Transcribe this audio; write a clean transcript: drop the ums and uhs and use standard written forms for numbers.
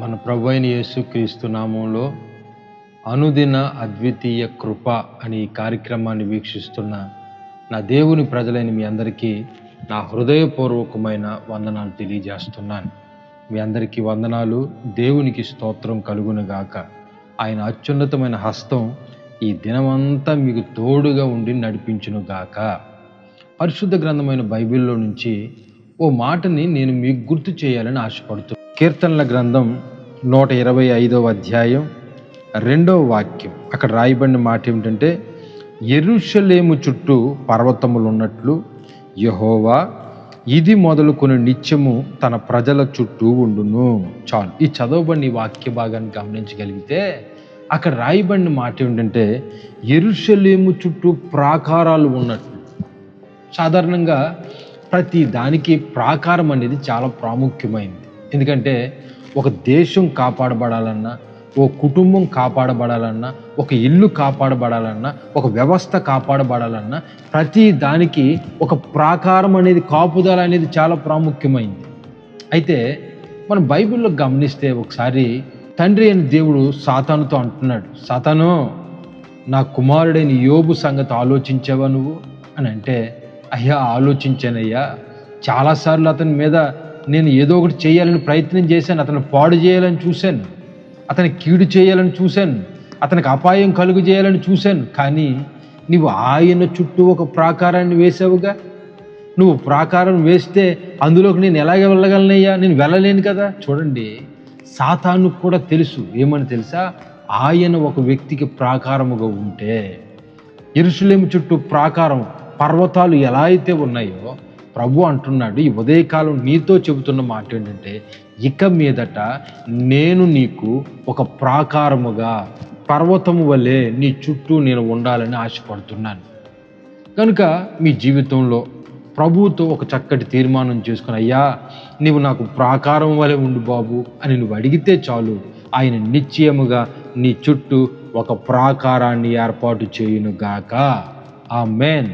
మన ప్రభు అయిన యేసుక్రీస్తు నామంలో అనుదిన అద్వితీయ కృప అనే ఈ కార్యక్రమాన్ని వీక్షిస్తున్న నా దేవుని ప్రజలైన మీ అందరికీ నా హృదయపూర్వకమైన వందనాలు తెలియజేస్తున్నాను. మీ అందరికీ వందనాలు. దేవునికి స్తోత్రం కలుగునుగాక. ఆయన అత్యున్నతమైన హస్తం ఈ దినమంతా మీకు తోడుగా ఉండి నడిపించునుగాక. పరిశుద్ధ గ్రంథమైన బైబిల్లో నుంచి ఓ మాటని నేను మీకు గుర్తు చేయాలని ఆశపడుతున్నాను. కీర్తనల గ్రంథం 125వ అధ్యాయం 2వ వాక్యం. అక్కడ రాయబడిన మాట ఏమిటంటే, యెరూషలేము చుట్టూ పర్వతములు ఉన్నట్లు యెహోవా ఇది మొదలుకొని నిత్యము తన ప్రజల చుట్టూ ఉండును. చాలు. ఈ చదవబడిన వాక్య భాగాన్ని గమనించగలిగితే అక్కడ రాయబడిన మాట ఏమిటంటే, యెరూషలేము చుట్టూ ప్రాకారాలు ఉన్నట్లు. సాధారణంగా ప్రతి దానికి ప్రాకారం అనేది చాలా ప్రాముఖ్యమైనది. ఎందుకంటే ఒక దేశం కాపాడబడాలన్నా, ఓ కుటుంబం కాపాడబడాలన్నా, ఒక ఇల్లు కాపాడబడాలన్నా, ఒక వ్యవస్థ కాపాడబడాలన్నా ప్రతి దానికి ఒక ప్రాకారం అనేది, కాపుదల అనేది చాలా ప్రాముఖ్యమైంది. అయితే మనం బైబిల్లో గమనిస్తే ఒకసారి తండ్రి అయిన దేవుడు సాతానుతో అంటున్నాడు, సాతాను, నా కుమారుడైన యోబు సంగతి ఆలోచించావా నువ్వు అని అంటే, అయ్యా ఆలోచించానయ్యా, చాలాసార్లు అతని మీద నేను ఏదో ఒకటి చేయాలని ప్రయత్నం చేశాను, అతను పాడు చేయాలని చూశాను, అతని కీడు చేయాలని చూశాను, అతనికి అపాయం కలుగు చేయాలని చూశాను. కానీ నువ్వు ఆయన చుట్టూ ఒక ప్రాకారాన్ని వేసావుగా. నువ్వు ప్రాకారం వేస్తే అందులోకి నేను ఎలాగ వెళ్ళగలనయ్యా, నేను వెళ్ళలేను కదా. చూడండి, సాతాను కూడా తెలుసు. ఏమని తెలుసా? ఆయన ఒక వ్యక్తికి ప్రాకారముగా ఉంటే, యెరూషలేము చుట్టూ ప్రాకారం, పర్వతాలు ఎలా అయితే ఉన్నాయో ప్రభు అంటున్నాడు, ఈ ఉదయకాలం నీతో చెబుతున్న మాట ఏంటంటే, ఇక మీదట నేను నీకు ఒక ప్రాకారముగా, పర్వతము వలె నీ చుట్టూ నేను ఉండాలని ఆశపడుతున్నాను. కనుక మీ జీవితంలో ప్రభువుతో ఒక చక్కటి తీర్మానం చేసుకుని, అయ్యా నీవు నాకు ప్రాకారం వలె ఉండు బాబు అని నువ్వు అడిగితే చాలు, ఆయన నిశ్చయముగా నీ చుట్టూ ఒక ప్రాకారాన్ని ఏర్పాటు చేయునుగాక. ఆమేన్.